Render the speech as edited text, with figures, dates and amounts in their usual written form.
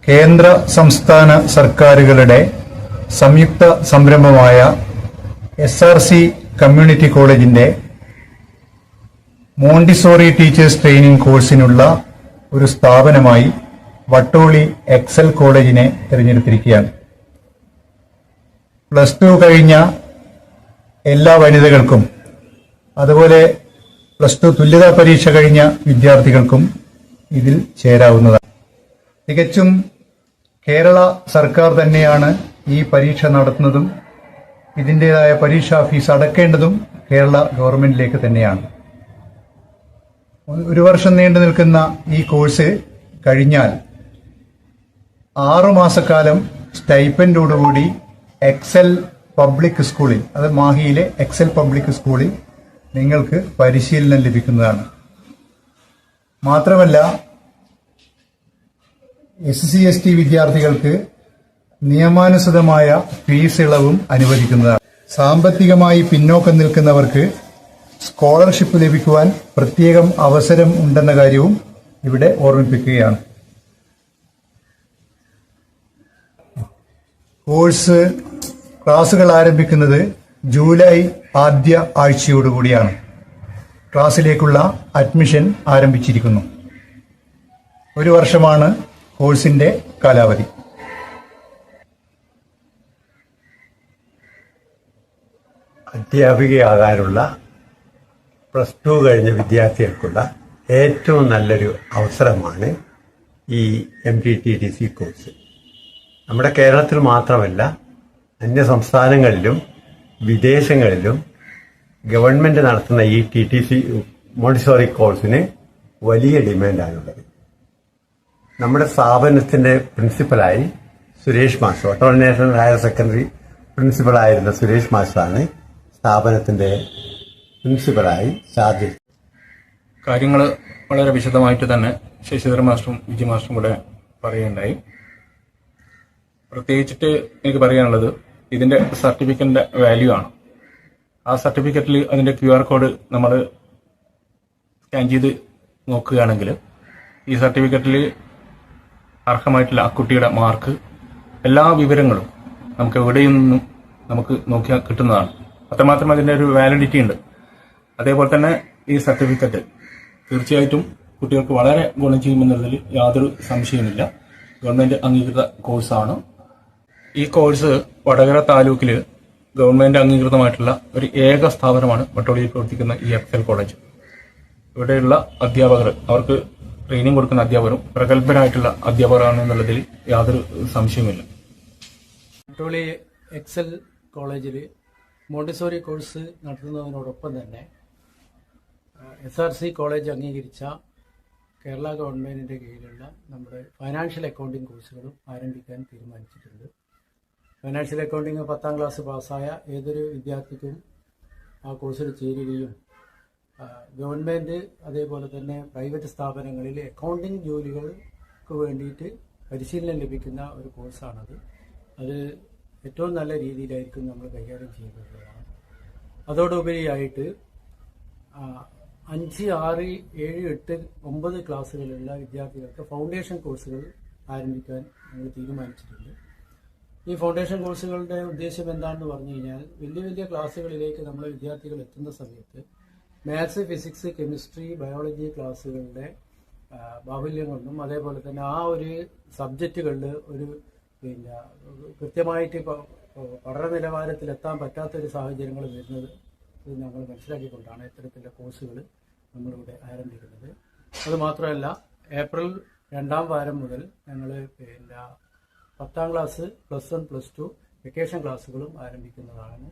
കേന്ദ്ര സംസ്ഥാന സർക്കാരുകളുടെ സംയുക്ത സംരംഭമായ SRC കമ്മ്യൂണിറ്റി കോളേജിന്റെ മോണ്ടിസോറി ടീച്ചേഴ്സ് ട്രെയിനിംഗ് കോഴ്സിനുള്ള ഒരു സ്ഥാപനമായി വട്ടോളി എക്സൽ കോളേജിനെ തിരഞ്ഞെടുത്തിരിക്കുകയാണ്. +2 കഴിഞ്ഞ എല്ലാ വനിതകൾക്കും അതുപോലെ +2 തുല്യതാ പരീക്ഷ കഴിഞ്ഞ വിദ്യാർത്ഥികൾക്കും ഇതിൽ ചേരാവുന്നതാണ്. തികച്ചും കേരള സർക്കാർ തന്നെയാണ് ഈ പരീക്ഷ നടത്തുന്നതും ഇതിൻ്റെതായ പരീക്ഷാ ഫീസ് അടക്കേണ്ടതും കേരള ഗവൺമെന്റിലേക്ക് തന്നെയാണ്. 1 വർഷം നീണ്ടു നിൽക്കുന്ന ഈ കോഴ്സ് കഴിഞ്ഞാൽ 6 മാസക്കാലം സ്റ്റൈപ്പൻഡോടുകൂടി എക്സൽ പബ്ലിക് സ്കൂളിൽ, അത് മാഹിയിലെ എക്സൽ പബ്ലിക് സ്കൂളിൽ നിങ്ങൾക്ക് പരിശീലനം ലഭിക്കുന്നതാണ്. മാത്രമല്ല SC/ST വിദ്യാർത്ഥികൾക്ക് നിയമാനുസൃതമായ ഫീസ് ഇളവും അനുവദിക്കുന്നതാണ്. സാമ്പത്തികമായി പിന്നോക്കം നിൽക്കുന്നവർക്ക് സ്കോളർഷിപ്പ് ലഭിക്കുവാൻ പ്രത്യേകം അവസരം ഉണ്ടെന്ന കാര്യവും ഇവിടെ ഓർമ്മിപ്പിക്കുകയാണ്. ക്ലാസുകൾ ആരംഭിക്കുന്നത് ജൂലൈ ആദ്യ ആഴ്ചയോടുകൂടിയാണ്. ക്ലാസ്സിലേക്കുള്ള അഡ്മിഷൻ ആരംഭിച്ചിരിക്കുന്നു. 1 വർഷമാണ് കോഴ്സിന്റെ കാലാവധി. അധ്യാപികയാകാനുള്ള +2 കഴിഞ്ഞ വിദ്യാർത്ഥികൾക്കുള്ള ഏറ്റവും നല്ലൊരു അവസരമാണ് ഈ MTTTC കോഴ്സ്. നമ്മുടെ കേരളത്തിൽ മാത്രമല്ല, അന്യ സംസ്ഥാനങ്ങളിലും വിദേശങ്ങളിലും ഗവൺമെന്റ് നടത്തുന്ന ഈ TTC മോണ്ടിസോറി കോഴ്സിന് വലിയ ഡിമാൻഡാണുള്ളത്. നമ്മുടെ സ്ഥാപനത്തിന്റെ പ്രിൻസിപ്പലായി Suresh master, Vattoli national higher secondary പ്രിൻസിപ്പലായിരുന്ന സുരേഷ് മാസ്റ്ററാണ് സ്ഥാപനത്തിന്റെ പ്രിൻസിപ്പലായി ചാർജ്. കാര്യങ്ങൾ വളരെ വിശദമായിട്ട് തന്നെ ശശിധരൻ മാസ്റ്ററും വിജയ് മാസ്റ്ററും കൂടെ പറയുകയുണ്ടായി. പ്രത്യേകിച്ചിട്ട് എനിക്ക് പറയാനുള്ളത് ഇതിന്റെ സർട്ടിഫിക്കറ്റിന്റെ വാല്യൂ ആണ്. ആ സർട്ടിഫിക്കറ്റിൽ അതിന്റെ QR കോഡ് നമ്മൾ സ്കാൻ ചെയ്ത് നോക്കുകയാണെങ്കിൽ ഈ സർട്ടിഫിക്കറ്റിൽ അർഹമായിട്ടുള്ള ആ കുട്ടിയുടെ മാർക്ക്, എല്ലാ വിവരങ്ങളും നമുക്ക് എവിടെയും നിന്നും നമുക്ക് നോക്കിയാൽ കിട്ടുന്നതാണ്. അത്രമാത്രം അതിന്റെ ഒരു വാലിഡിറ്റി ഉണ്ട്. അതേപോലെ തന്നെ ഈ സർട്ടിഫിക്കറ്റ് തീർച്ചയായിട്ടും കുട്ടികൾക്ക് വളരെ ഗുണം ചെയ്യുമെന്നതിൽ യാതൊരു സംശയമില്ല. ഗവൺമെന്റ് അംഗീകൃത കോഴ്സാണ്. ഈ കോഴ്സ് വടകര താലൂക്കിൽ ഗവൺമെന്റ് അംഗീകൃതമായിട്ടുള്ള ഒരു ഏക സ്ഥാപനമാണ് വട്ടോളിയിൽ പ്രവർത്തിക്കുന്ന ഈ എക്സൽ കോളേജ്. ഇവിടെയുള്ള അധ്യാപകർ, അവർക്ക് ട്രെയിനിങ് കൊടുക്കുന്ന അധ്യാപകരും പ്രഗത്ഭരായിട്ടുള്ള അധ്യാപകരാണ് എന്നുള്ളതിൽ യാതൊരു സംശയമില്ല. വട്ടോളി എക്സൽ കോളേജിൽ മോണ്ടിസോറി കോഴ്സ് നടത്തുന്നതിനോടൊപ്പം തന്നെ SRC കോളേജ് അംഗീകരിച്ച കേരള ഗവൺമെന്റിന്റെ കീഴിലുള്ള നമ്മുടെ ഫൈനാൻഷ്യൽ അക്കൗണ്ടിംഗ് കോഴ്സുകളും ആരംഭിക്കാൻ തീരുമാനിച്ചിട്ടുണ്ട്. ഫൈനാൻഷ്യൽ അക്കൗണ്ടിംഗ് 10ാം ക്ലാസ് പാസ്സായ ഏതൊരു വിദ്യാർത്ഥിക്കും ആ കോഴ്സിൽ ചേരുകയും ഗവൺമെന്റ് അതേപോലെ തന്നെ പ്രൈവറ്റ് സ്ഥാപനങ്ങളിൽ അക്കൗണ്ടിംഗ് ജോലികൾക്ക് വേണ്ടിയിട്ട് പരിശീലനം ലഭിക്കുന്ന ഒരു കോഴ്സാണത്. അത് ഏറ്റവും നല്ല രീതിയിലായിരിക്കും നമ്മൾ കൈകാര്യം ചെയ്യുന്നതാണ്. അതോടുപരിയായിട്ട് 5, 6, 7, 8, 9 ക്ലാസ്സുകളിലുള്ള വിദ്യാർത്ഥികൾക്ക് ഫൗണ്ടേഷൻ കോഴ്സുകൾ ആരംഭിക്കാൻ നമ്മൾ തീരുമാനിച്ചിട്ടുണ്ട്. ഈ ഫൗണ്ടേഷൻ കോഴ്സുകളുടെ ഉദ്ദേശം എന്താണെന്ന് പറഞ്ഞു കഴിഞ്ഞാൽ, വലിയ വലിയ ക്ലാസ്സുകളിലേക്ക് നമ്മളെ വിദ്യാർത്ഥികൾ എത്തുന്ന സമയത്ത് മാത്സ്, ഫിസിക്സ്, കെമിസ്ട്രി, ബയോളജി ക്ലാസ്സുകളുടെ ബാഹുല്യം കൊണ്ടും അതേപോലെ തന്നെ ആ ഒരു സബ്ജക്റ്റുകളിൽ ഒരു കൃത്യമായിട്ട് പഠന നിലവാരത്തിൽ എത്താൻ പറ്റാത്തൊരു സാഹചര്യങ്ങൾ വരുന്നത് ഞങ്ങൾ മനസ്സിലാക്കിക്കൊണ്ടാണ് ഇത്തരത്തിലുള്ള കോഴ്സുകൾ നമ്മളിവിടെ ആരംഭിക്കുന്നത്. അതുമാത്രമല്ല, ഏപ്രിൽ 2ാം വാരം മുതൽ ഞങ്ങൾ 10ാം ക്ലാസ്, +1, +2 വെക്കേഷൻ ക്ലാസ്സുകളും ആരംഭിക്കുന്നതാണ്.